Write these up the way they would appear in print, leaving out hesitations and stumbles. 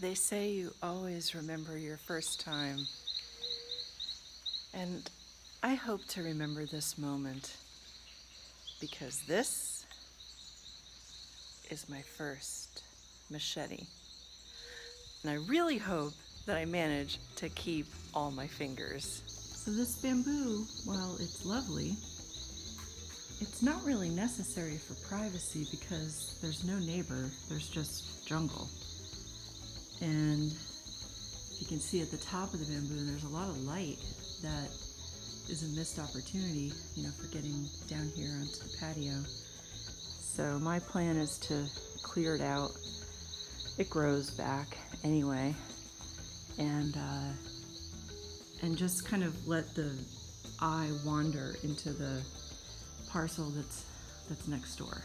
They say you always remember your first time, and I hope to remember this moment because this is my first machete. And I really hope that I manage to keep all my fingers. So this bamboo, while it's lovely, it's not really necessary for privacy because there's no neighbor, there's just jungle. And you can see at the top of the bamboo, there's a lot of light that is a missed opportunity, for getting down here onto the patio. So my plan is to clear it out. It grows back anyway, and just kind of let the eye wander into the parcel that's next door.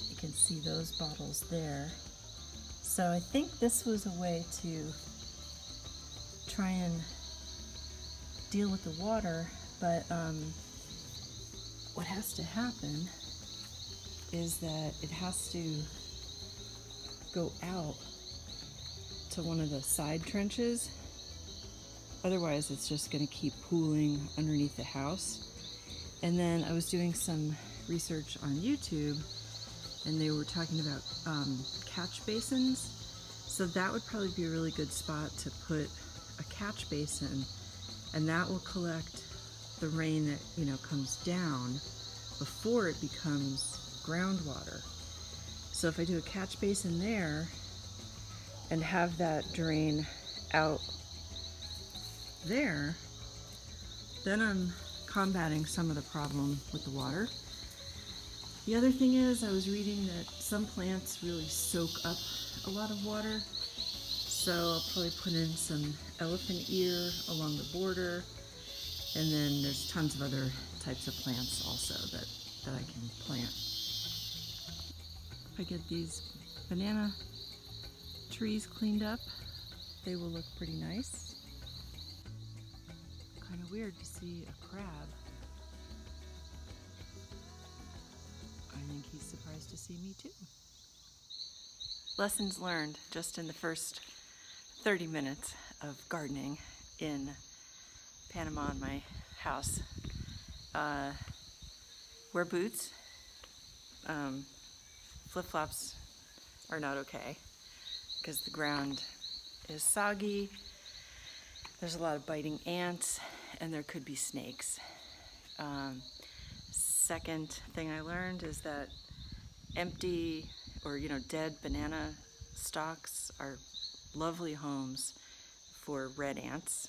You can see those bottles there. So I think this was a way to try and deal with the water, but what has to happen is that it has to go out to one of the side trenches. Otherwise, it's just going to keep pooling underneath the house. And then I was doing some research on YouTube, and they were talking about catch basins. So that would probably be a really good spot to put a catch basin, and that will collect the rain that comes down before it becomes groundwater. So if I do a catch basin there and have that drain out there, then I'm combating some of the problem with the water. The other thing is, I was reading that some plants really soak up a lot of water, so I'll probably put in some elephant ear along the border, and then there's tons of other types of plants also that I can plant. If I get these banana trees cleaned up, they will look pretty nice. Kind of weird to see a crab. I think he's surprised to see me too. Lessons learned just in the first 30 minutes of gardening in Panama in my house. Wear boots. Flip-flops are not okay because the ground is soggy. There's a lot of biting ants, and there could be snakes. Second thing I learned is that empty or dead banana stalks are lovely homes for red ants.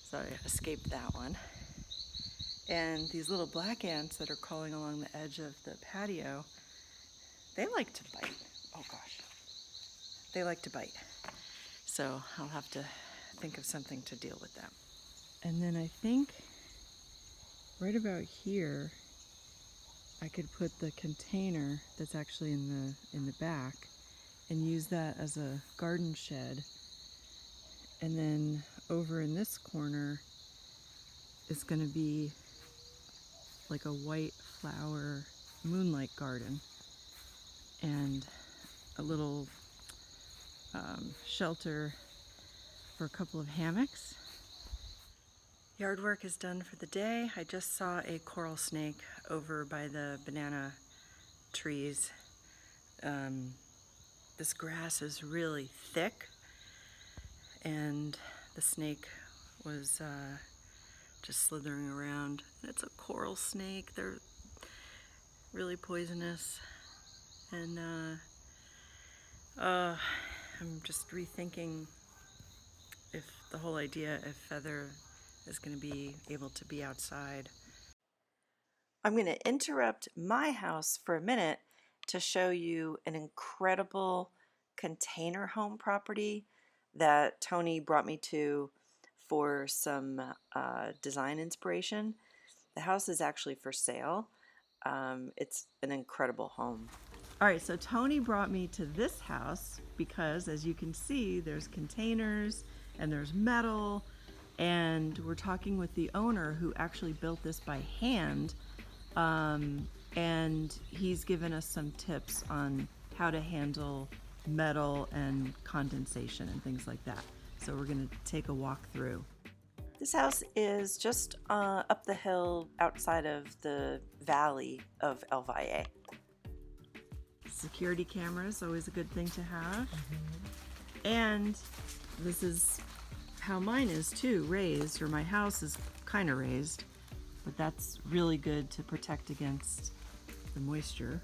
So I escaped that one. And these little black ants that are crawling along the edge of the patio, they like to bite. Oh gosh. They like to bite. So I'll have to think of something to deal with them. And then I think right about here, I could put the container that's actually in the back and use that as a garden shed. And then over in this corner is going to be like a white flower moonlight garden and a little shelter for a couple of hammocks. Yard work is done for the day. I just saw a coral snake over by the banana trees. This grass is really thick, and the snake was just slithering around. It's a coral snake. They're really poisonous, and I'm just rethinking if the whole idea if Feather is going to be able to be outside. I'm going to interrupt my house for a minute to show you an incredible container home property that Tony brought me to for some design inspiration. The house is actually for sale. It's an incredible home. All right, so Tony brought me to this house because, as you can see, there's containers and there's metal, and we're talking with the owner who actually built this by hand and he's given us some tips on how to handle metal and condensation and things like that. So we're going to take a walk through. This house is just up the hill outside of the valley of El Valle. Security cameras, always a good thing to have. And this is how mine is too, raised, or my house is kind of raised, but that's really good to protect against the moisture.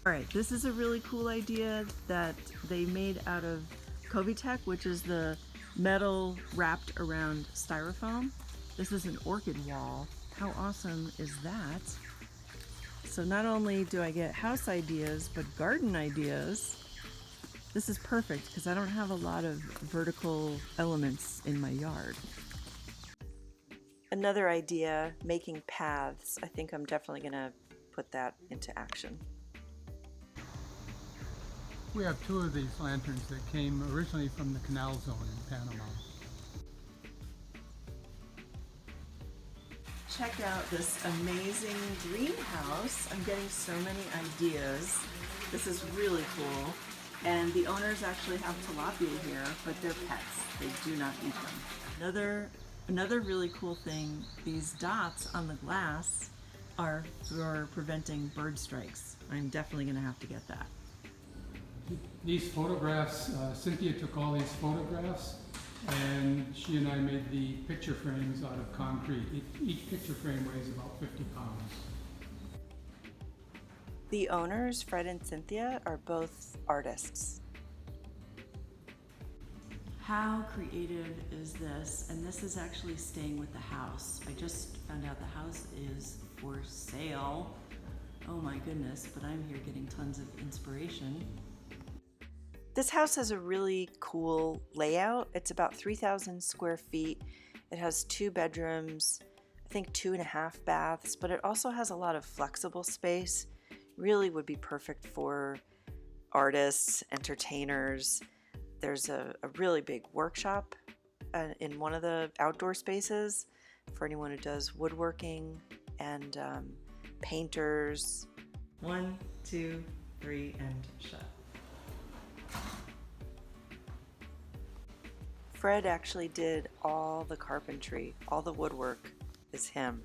All right, this is a really cool idea that they made out of Covitec, which is the metal wrapped around styrofoam. This is an orchid wall. How awesome is that? So not only do I get house ideas, but garden ideas. This is perfect because I don't have a lot of vertical elements in my yard. Another idea, making paths. I think I'm definitely going to put that into action. We have two of these lanterns that came originally from the canal zone in Panama. Check out this amazing greenhouse. I'm getting so many ideas. This is really cool. And the owners actually have tilapia here, but they're pets. They do not eat them. Another really cool thing, these dots on the glass are for preventing bird strikes. I'm definitely going to have to get that. These photographs, Cynthia took all these photographs and she and I made the picture frames out of concrete. Each picture frame weighs about 50 pounds. The owners, Fred and Cynthia, are both artists. How creative is this? And this is actually staying with the house. I just found out the house is for sale. Oh my goodness, but I'm here getting tons of inspiration. This house has a really cool layout. It's about 3,000 square feet. It has 2 bedrooms, I think 2.5 baths, but it also has a lot of flexible space. Really would be perfect for artists, entertainers. There's a really big workshop in one of the outdoor spaces for anyone who does woodworking and painters. 1, 2, 3, and shut. Fred actually did all the carpentry, all the woodwork is him.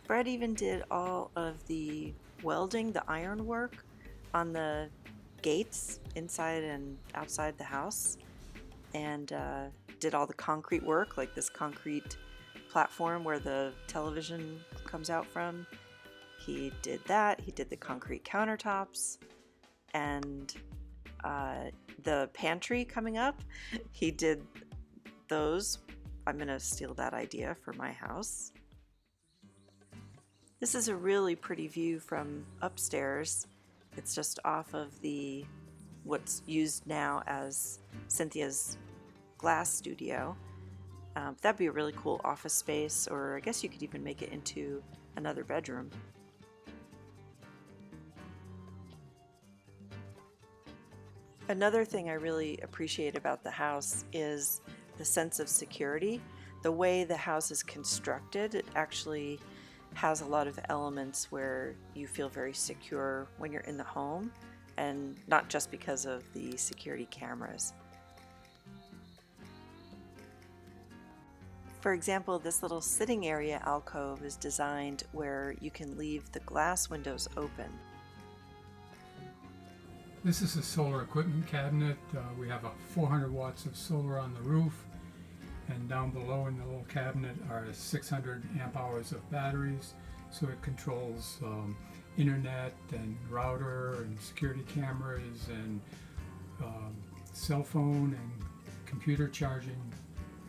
Fred even did all of the welding, the iron work on the gates inside and outside the house, and did all the concrete work, like this concrete platform where the television comes out from. He did that. He did the concrete countertops and the pantry coming up. He did those. I'm going to steal that idea for my house. This is a really pretty view from upstairs. It's just off of what's used now as Cynthia's glass studio. That'd be a really cool office space, or I guess you could even make it into another bedroom. Another thing I really appreciate about the house is the sense of security. The way the house is constructed, it actually has a lot of elements where you feel very secure when you're in the home, and not just because of the security cameras. For example, this little sitting area alcove is designed where you can leave the glass windows open. This is a solar equipment cabinet. We have 400 watts of solar on the roof, and down below in the little cabinet are 600 amp hours of batteries, so it controls internet and router and security cameras and cell phone and computer charging,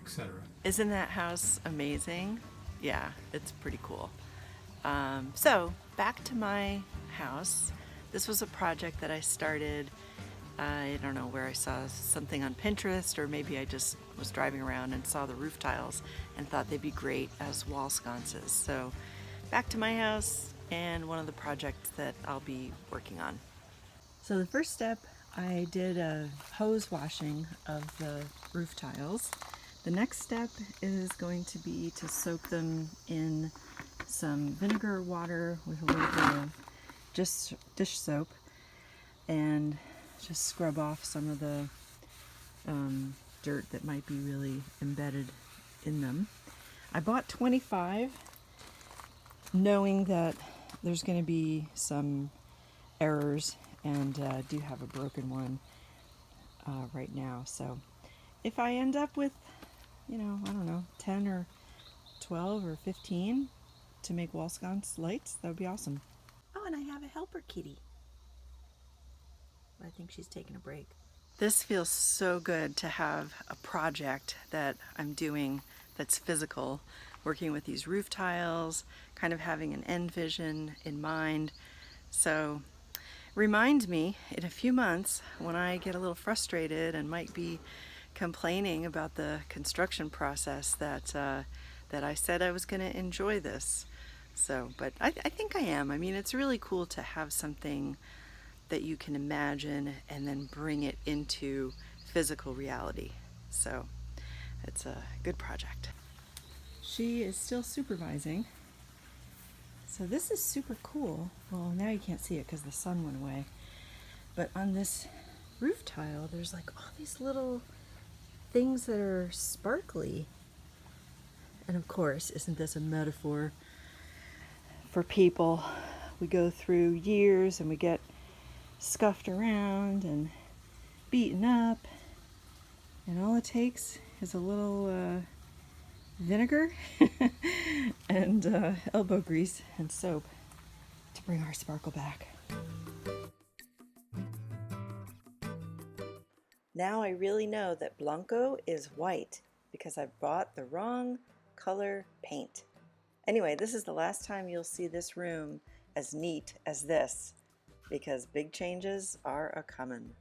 etc. Isn't that house amazing? Yeah, it's pretty cool. So back to my house. This was a project that I started, I don't know where I saw something on Pinterest, or maybe I just was driving around and saw the roof tiles and thought they'd be great as wall sconces. So back to my house and one of the projects that I'll be working on. So the first step, I did a hose washing of the roof tiles. The next step is going to be to soak them in some vinegar water with a little bit of just dish soap and just scrub off some of the dirt that might be really embedded in them. I bought 25 knowing that there's going to be some errors, and do have a broken one right now. So if I end up with, I don't know, 10 or 12 or 15 to make wall sconce lights, that would be awesome. Oh, and I have a helper kitty. I think she's taking a break. This feels so good to have a project that I'm doing that's physical, working with these roof tiles, kind of having an end vision in mind. So remind me in a few months when I get a little frustrated and might be complaining about the construction process that I said I was going to enjoy this. So, but I think I am. I mean, it's really cool to have something that you can imagine and then bring it into physical reality. So it's a good project. She is still supervising. So this is super cool. Well, now you can't see it because the sun went away. But on this roof tile, there's like all these little things that are sparkly. And of course, isn't this a metaphor for people? We go through years and we get scuffed around and beaten up, and all it takes is a little vinegar and elbow grease and soap to bring our sparkle back. Now I really know that Blanco is white because I bought the wrong color paint. Anyway, this is the last time you'll see this room as neat as this, because big changes are a-comin'.